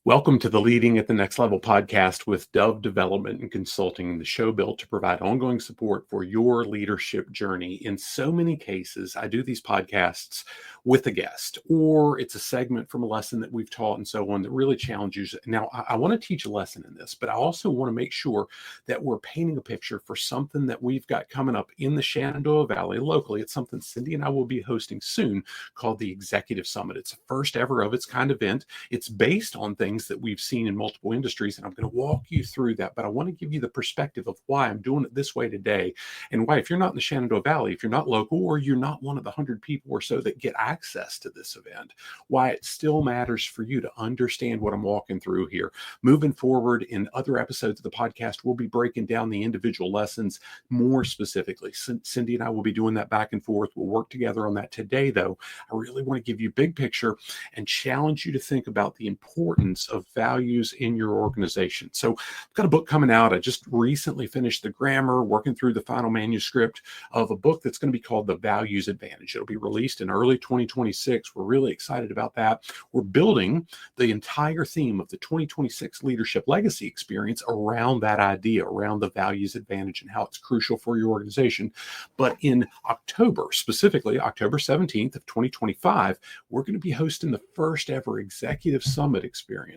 Welcome to the Leading at the Next Level podcast with Dove Development and Consulting, the show built to provide ongoing support for your leadership journey. In so many cases, I do these podcasts with a guest, or it's a segment from a lesson that we've taught and so on that really challenges. Now, I want to teach a lesson in this, but I also want to make sure that we're painting a picture for something that we've got coming up in the Shenandoah Valley locally. It's something Cindy and I will be hosting soon called the Executive Summit. It's a first ever of its kind event. It's based on things that we've seen in multiple industries, and I'm going to walk you through that, but I want to give you the perspective of why I'm doing it this way today, and why, if you're not in the Shenandoah Valley, if you're not local, or you're not one of the 100 people or so that get access to this event, why it still matters for you to understand what I'm walking through here. Moving forward in other episodes of the podcast, we'll be breaking down the individual lessons more specifically. Cindy and I will be doing that back and forth. We'll work together on that. Today, though, I really want to give you a big picture and challenge you to think about the importance of values in your organization. So I've got a book coming out. I just recently finished the grammar, working through the final manuscript of a book that's going to be called The Values Advantage. It'll be released in early 2026. We're really excited about that. We're building the entire theme of the 2026 Leadership Legacy Experience around that idea, around the values advantage and how it's crucial for your organization. But in October, specifically October 17th of 2025, we're going to be hosting the first ever Executive Summit experience.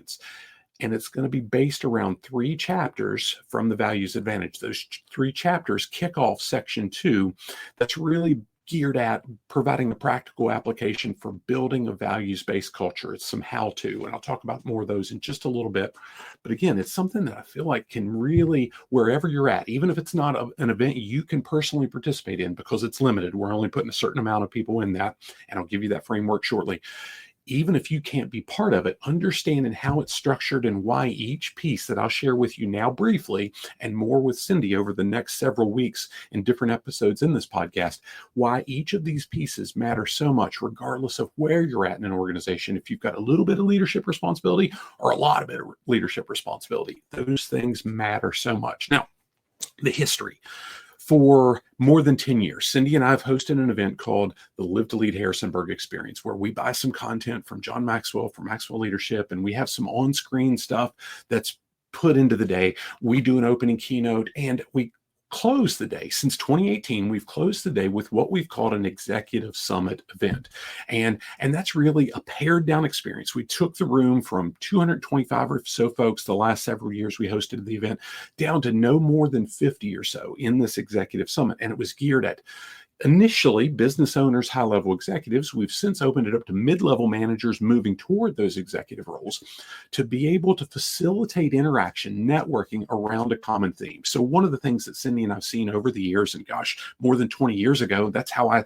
And it's going to be based around 3 chapters from the Values Advantage. Those 3 chapters kick off section 2 that's really geared at providing the practical application for building a values-based culture. It's some how-to, and I'll talk about more of those in just a little bit. But again, it's something that I feel like can really, wherever you're at, even if it's not an event you can personally participate in because it's limited, we're only putting a certain amount of people in that, and I'll give you that framework shortly. Even if you can't be part of it, understanding how it's structured and why each piece that I'll share with you now briefly, and more with Cindy over the next several weeks in different episodes in this podcast, why each of these pieces matter so much, regardless of where you're at in an organization. If you've got a little bit of leadership responsibility or a lot of leadership responsibility, those things matter so much. Now, the history. For more than 10 years, Cindy and I have hosted an event called the Live to Lead Harrisonburg Experience, where we buy some content from John Maxwell, from Maxwell Leadership, and we have some on-screen stuff that's put into the day. We do an opening keynote, and we close the day. Since 2018, we've closed the day with what we've called an Executive Summit event. And that's really a pared down experience. We took the room from 225 or so folks the last several years we hosted the event down to no more than 50 or so in this Executive Summit. And it was geared at initially business owners, high-level executives. We've since opened it up to mid-level managers moving toward those executive roles to be able to facilitate interaction, networking around a common theme. So one of the things that Cindy and I've seen over the years, and gosh, more than 20 years ago, that's how I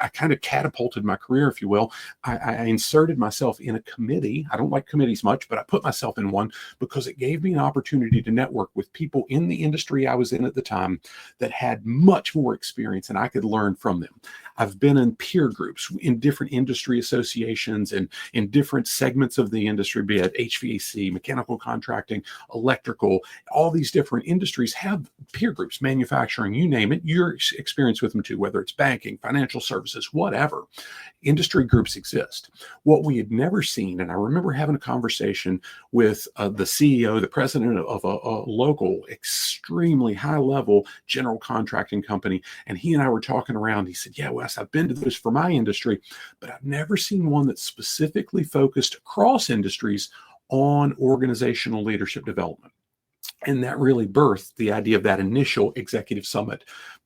kind of catapulted my career, if you will. I inserted myself in a committee. I don't like committees much, but I put myself in one because it gave me an opportunity to network with people in the industry I was in at the time that had much more experience, and I could learn from them. I've been in peer groups in different industry associations and in different segments of the industry, be it HVAC, mechanical contracting, electrical. All these different industries have peer groups, manufacturing, you name it. Your experience with them too, whether it's banking, financial services, whatever. Industry groups exist. What we had never seen, and I remember having a conversation with the CEO, the president of a local, extremely high-level general contracting company, and he and I were talking around. He said, "Yeah, Wes, I've been to this for my industry, but I've never seen one that's specifically focused across industries on organizational leadership development." And that really birthed the idea of that initial Executive Summit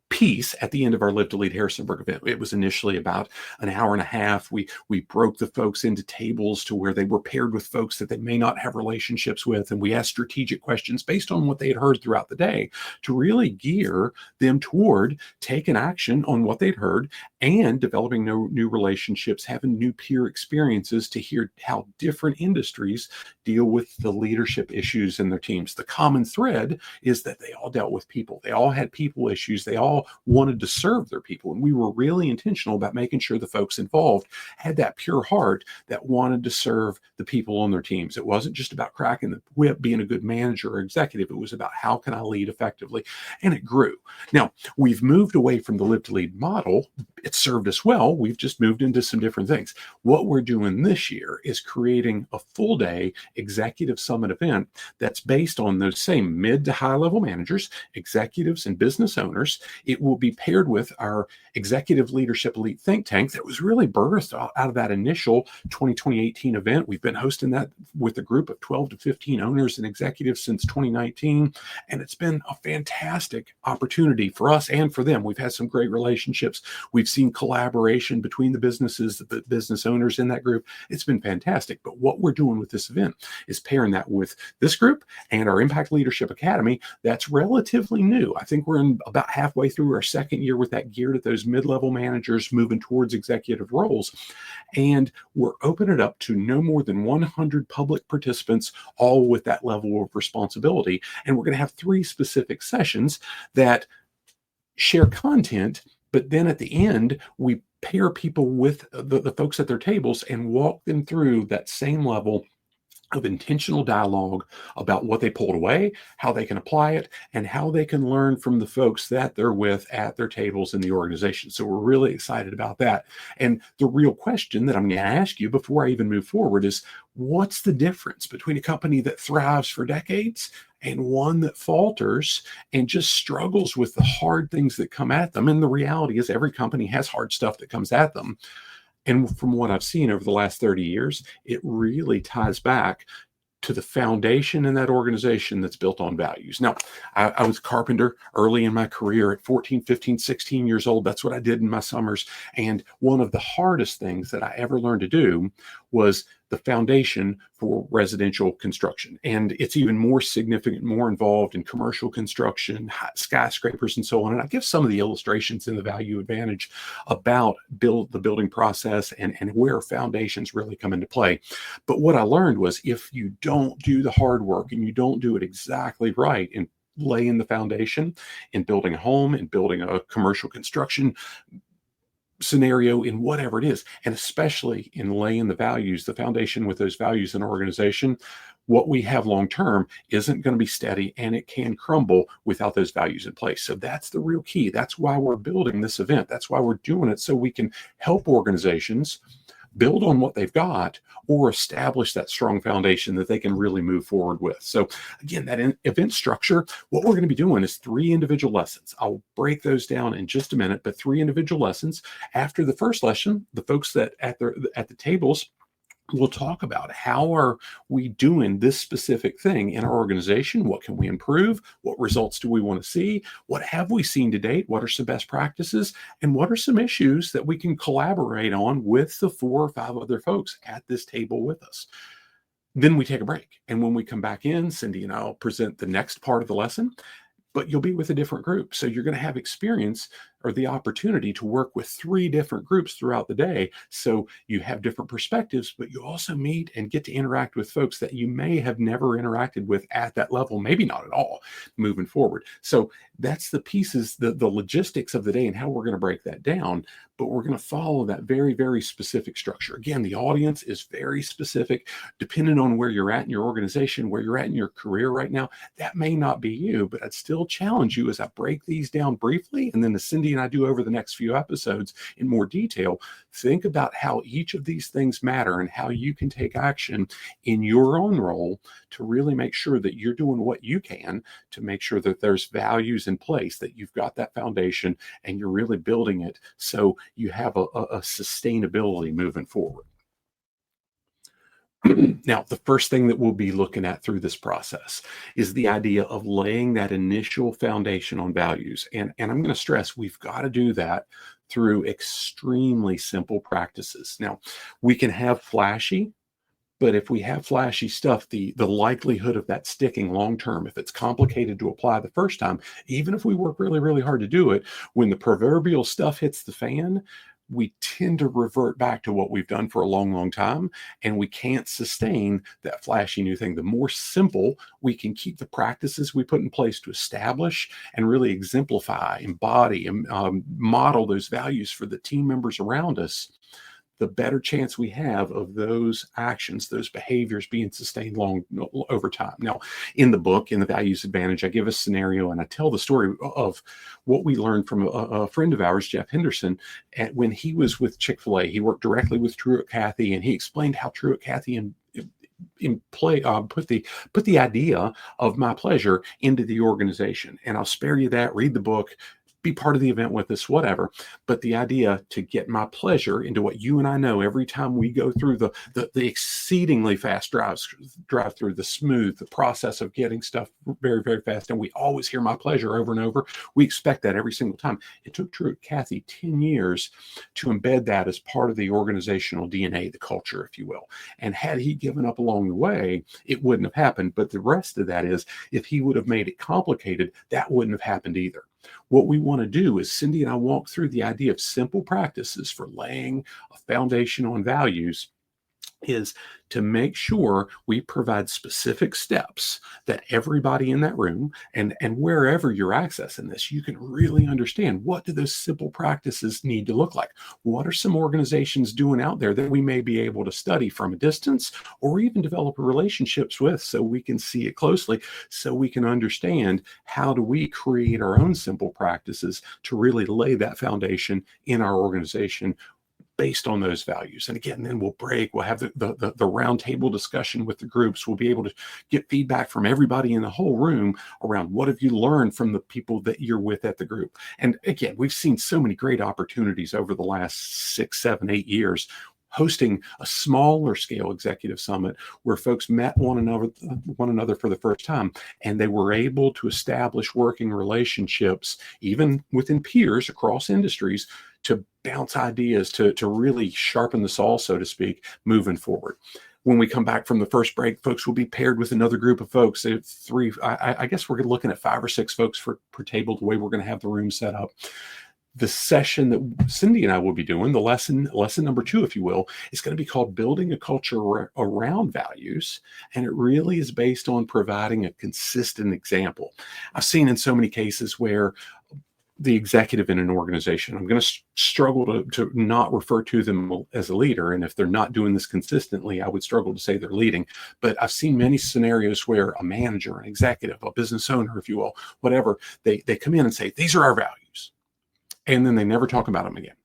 piece at the end of our Live to Lead Harrisonburg event. It was initially about an hour and a half. We broke the folks into tables to where they were paired with folks that they may not have relationships with, and we asked strategic questions based on what they had heard throughout the day to really gear them toward taking action on what they'd heard and developing new relationships, having new peer experiences to hear how different industries deal with the leadership issues in their teams. The common thread is that they all dealt with people. They all had people issues. They all wanted to serve their people. And we were really intentional about making sure the folks involved had that pure heart that wanted to serve the people on their teams. It wasn't just about cracking the whip, being a good manager or executive. It was about how can I lead effectively? And it grew. Now, we've moved away from the Live to Lead model it's served us well. We've just moved into some different things. What we're doing this year is creating a full day executive summit event that's based on those same mid to high level managers, executives, and business owners. It will be paired with our executive leadership elite think tank that was really birthed out of that initial 2018 event. We've been hosting that with a group of 12 to 15 owners and executives since 2019. And it's been a fantastic opportunity for us and for them. We've had some great relationships. We've seen collaboration between the businesses, the business owners in that group. It's been fantastic. But what we're doing with this event is pairing that with this group and our Impact Leadership Academy. That's relatively new. I think we're in about halfway through our second year with that, geared at those mid-level managers moving towards executive roles. And we're opening it up to no more than 100 public participants, all with that level of responsibility. And we're going to have 3 specific sessions that share content, but then at the end, we pair people with the folks at their tables and walk them through that same level of intentional dialogue about what they pulled away, how they can apply it, and how they can learn from the folks that they're with at their tables in the organization. So we're really excited about that. And the real question that I'm going to ask you before I even move forward is, what's the difference between a company that thrives for decades and one that falters and just struggles with the hard things that come at them? And the reality is every company has hard stuff that comes at them. And from what I've seen over the last 30 years, it really ties back to the foundation in that organization that's built on values. Now, I was a carpenter early in my career at 14, 15, 16 years old. That's what I did in my summers. And one of the hardest things that I ever learned to do was the foundation for residential construction. And it's even more significant, more involved in commercial construction, skyscrapers, and so on. And I give some of the illustrations in the Value Advantage about the building process and where foundations really come into play. But what I learned was, if you don't do the hard work and you don't do it exactly right in laying the foundation in building a home and building a commercial construction scenario, in whatever it is, and especially in laying the values, the foundation with those values in our organization, what we have long term isn't going to be steady, and it can crumble without those values in place. So that's the real key. That's why we're building this event. That's why we're doing it, so we can help organizations build on what they've got or establish that strong foundation that they can really move forward with. So again, that event structure, what we're going to be doing is 3 individual lessons. I'll break those down in just a minute, but 3 individual lessons. After the first lesson, the folks that at the tables, we'll talk about how are we doing this specific thing in our organization? What can we improve? What results do we want to see? What have we seen to date? What are some best practices? And what are some issues that we can collaborate on with the 4 or 5 other folks at this table with us? Then we take a break. And when we come back in, Cindy and I'll present the next part of the lesson, but you'll be with a different group. So you're going to have experience or the opportunity to work with 3 different groups throughout the day. So you have different perspectives, but you also meet and get to interact with folks that you may have never interacted with at that level, maybe not at all, moving forward. So that's the pieces, the logistics of the day and how we're going to break that down. But we're going to follow that very, very specific structure. Again, the audience is very specific, depending on where you're at in your organization, where you're at in your career right now. That may not be you, but I'd still challenge you as I break these down briefly, and then as Cindy and I do over the next few episodes in more detail, think about how each of these things matter and how you can take action in your own role to really make sure that you're doing what you can to make sure that there's values in place, that you've got that foundation and you're really building it so you have a sustainability moving forward. Now, the first thing that we'll be looking at through this process is the idea of laying that initial foundation on values. And I'm going to stress, we've got to do that through extremely simple practices. Now, we can have flashy, but if we have flashy stuff, the likelihood of that sticking long term, if it's complicated to apply the first time, even if we work really, really hard to do it, when the proverbial stuff hits the fan, we tend to revert back to what we've done for a long, long time, and we can't sustain that flashy new thing. The more simple we can keep the practices we put in place to establish and really exemplify, embody, and model those values for the team members around us, the better chance we have of those actions, those behaviors being sustained over time. Now, in the book, in the Values Advantage, I give a scenario and I tell the story of what we learned from a friend of ours, Jeff Henderson, when he was with Chick-fil-A. He worked directly with Truett Cathy, and he explained how Truett Cathy put the idea of my pleasure into the organization. And I'll spare you that. Read the book, be part of the event with us, whatever. But the idea to get my pleasure into what you and I know every time we go through the exceedingly fast drive through, the smooth, the process of getting stuff very, very fast. And we always hear my pleasure over and over. We expect that every single time. It took Truett Cathy 10 years to embed that as part of the organizational DNA, the culture, if you will. And had he given up along the way, it wouldn't have happened. But the rest of that is, if he would have made it complicated, that wouldn't have happened either. What we want to do is Cindy and I walk through the idea of simple practices for laying a foundation on values is to make sure we provide specific steps that everybody in that room and wherever you're accessing this, you can really understand, what do those simple practices need to look like? What are some organizations doing out there that we may be able to study from a distance or even develop relationships with, so we can see it closely, so we can understand how do we create our own simple practices to really lay that foundation in our organization based on those values. And again, then we'll have the round table discussion with the groups. We'll be able to get feedback from everybody in the whole room around, what have you learned from the people that you're with at the group? And again, we've seen so many great opportunities over the last 6, 7, 8 years hosting a smaller scale executive summit where folks met one another for the first time, and they were able to establish working relationships, even within peers across industries, to bounce ideas, to really sharpen the saw, so to speak, moving forward. When we come back from the first break, folks will be paired with another group of folks. I guess we're looking at 5 or 6 folks per table, the way we're going to have the room set up. The session that Cindy and I will be doing, the lesson number 2, if you will, is going to be called Building a Culture Around Values. And it really is based on providing a consistent example. I've seen in so many cases where the executive in an organization, I'm going to struggle to not refer to them as a leader. And if they're not doing this consistently, I would struggle to say they're leading. But I've seen many scenarios where a manager, an executive, a business owner, if you will, whatever, they come in and say, these are our values. And then they never talk about them again.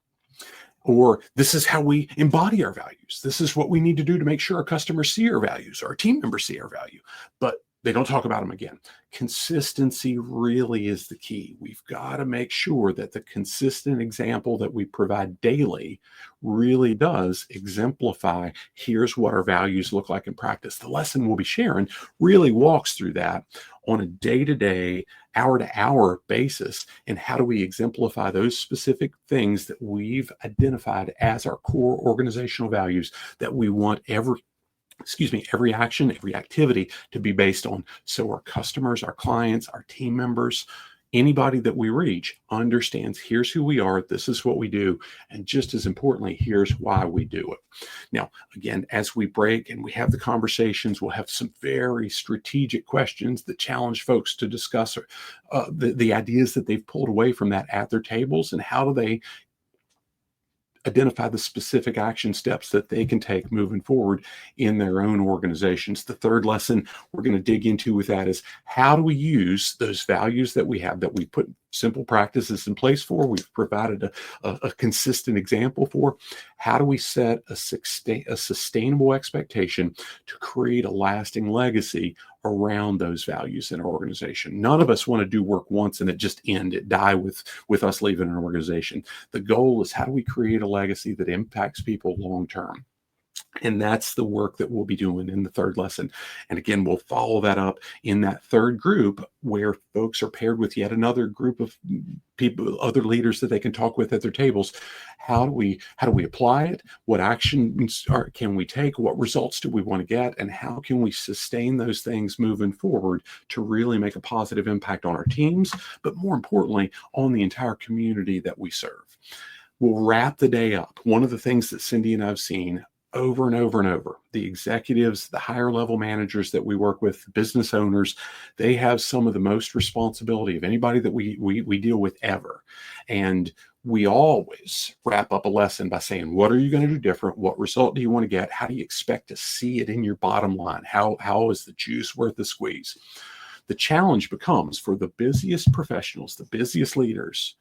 Or this is how we embody our values. This is what we need to do to make sure our customers see our values, or our team members see our value. But they don't talk about them again. Consistency really is the key. We've got to make sure that the consistent example that we provide daily really does exemplify, here's what our values look like in practice. The lesson we'll be sharing really walks through that on a day-to-day, hour-to-hour basis. And how do we exemplify those specific things that we've identified as our core organizational values that we want every action, every activity to be based on, so our customers, our clients, our team members, anybody that we reach understands, here's who we are, this is what we do, and just as importantly, here's why we do it. Now, again, as we break and we have the conversations, we'll have some very strategic questions that challenge folks to discuss the ideas that they've pulled away from that at their tables, and how do they identify the specific action steps that they can take moving forward in their own organizations. The third lesson we're going to dig into with that is, how do we use those values that we have, that we put simple practices in place for, we've provided a consistent example for, how do we set a sustainable expectation to create a lasting legacy around those values in our organization? None of us want to do work once and it die with us leaving an organization. The goal is, how do we create a legacy that impacts people long term? And that's the work that we'll be doing in the third lesson. And again, we'll follow that up in that third group, where folks are paired with yet another group of people, other leaders that they can talk with at their tables. How do we apply it? What actions can we take? What results do we want to get? And how can we sustain those things moving forward to really make a positive impact on our teams, but more importantly, on the entire community that we serve? We'll wrap the day up. One of the things that Cindy and I have seen over and over and over, the executives, the higher level managers that we work with, business owners, they have some of the most responsibility of anybody that we deal with ever. And we always wrap up a lesson by saying, what are you going to do different? What result do you want to get? How do you expect to see it in your bottom line? How is the juice worth the squeeze? The challenge becomes for the busiest professionals, the busiest leaders,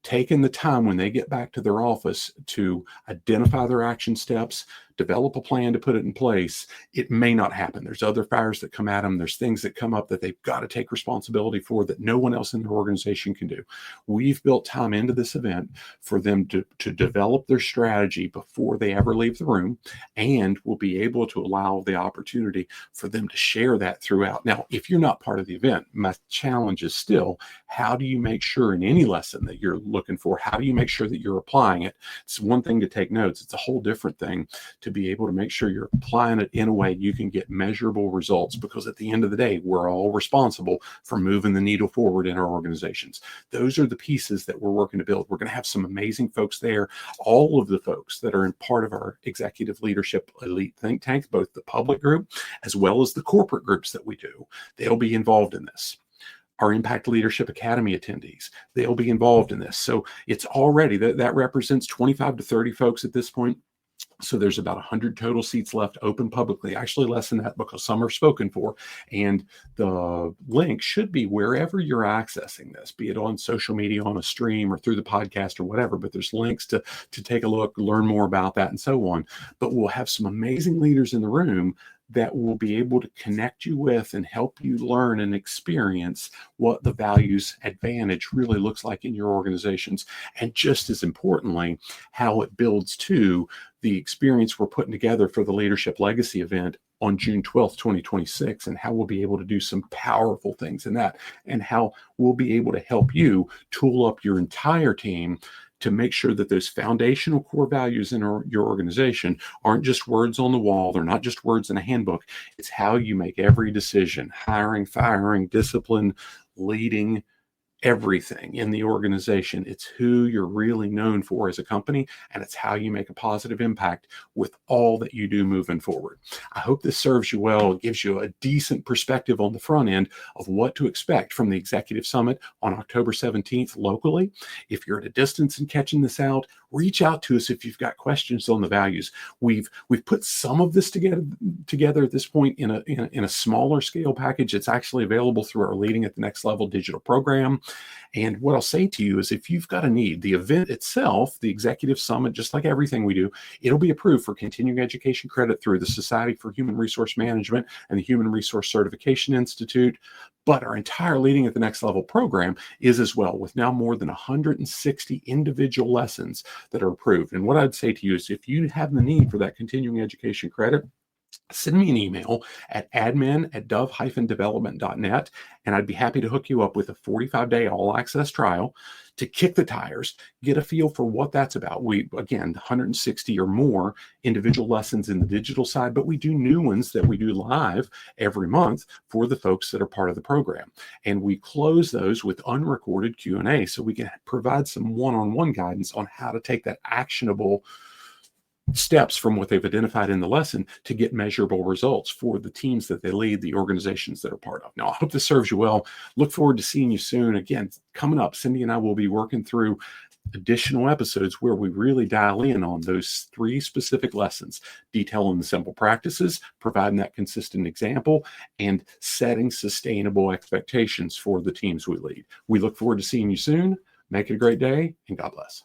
taking the time when they get back to their office to identify their action steps, develop a plan to put it in place. It may not happen. There's other fires that come at them. There's things that come up that they've got to take responsibility for that no one else in their organization can do. We've built time into this event for them to develop their strategy before they ever leave the room, and we'll be able to allow the opportunity for them to share that throughout. Now, if you're not part of the event, my challenge is still, how do you make sure in any lesson that you're looking for, how do you make sure that you're applying it? It's one thing to take notes. It's a whole different thing to be able to make sure you're applying it in a way you can get measurable results, because at the end of the day, we're all responsible for moving the needle forward in our organizations. Those are the pieces that we're working to build. We're going to have some amazing folks there. All of the folks that are in part of our executive leadership elite think tank, both the public group as well as the corporate groups that we do, they'll be involved in this. Our Impact Leadership Academy attendees, they'll be involved in this. So it's already, that represents 25 to 30 folks at this point. So there's about 100 total seats left open publicly, actually less than that because some are spoken for. And the link should be wherever you're accessing this, be it on social media, on a stream, or through the podcast or whatever. But there's links to take a look, learn more about that and so on. But we'll have some amazing leaders in the room that will be able to connect you with and help you learn and experience what the values advantage really looks like in your organizations. And just as importantly, how it builds to the experience we're putting together for the Leadership Legacy event on June 12th, 2026, and how we'll be able to do some powerful things in that, and how we'll be able to help you tool up your entire team to make sure that those foundational core values in your organization aren't just words on the wall. They're not just words in a handbook. It's how you make every decision: hiring, firing, discipline, leading, everything in the organization. It's who you're really known for as a company, and it's how you make a positive impact with all that you do moving forward. I hope this serves you well. It gives you a decent perspective on the front end of what to expect from the Executive Summit on October 17th locally. If you're at a distance and catching this out, reach out to us if you've got questions on the values. We've put some of this together at this point in a smaller scale package. It's actually available through our Leading at the Next Level digital program. And what I'll say to you is, if you've got a need, the event itself, the Executive Summit, just like everything we do, it'll be approved for continuing education credit through the Society for Human Resource Management and the Human Resource Certification Institute. But our entire Leading at the Next Level program is as well, with now more than 160 individual lessons that are approved. And what I'd say to you is, if you have the need for that continuing education credit, send me an email at admin@dove-development.net, and I'd be happy to hook you up with a 45-day all-access trial to kick the tires, get a feel for what that's about. We, again, 160 or more individual lessons in the digital side, but we do new ones that we do live every month for the folks that are part of the program. And we close those with unrecorded Q&A, so we can provide some one-on-one guidance on how to take that actionable steps from what they've identified in the lesson to get measurable results for the teams that they lead, the organizations that are part of. Now, I hope this serves you well. Look forward to seeing you soon. Again, coming up, Cindy and I will be working through additional episodes where we really dial in on those 3 specific lessons, detailing the simple practices, providing that consistent example, and setting sustainable expectations for the teams we lead. We look forward to seeing you soon. Make it a great day, and God bless.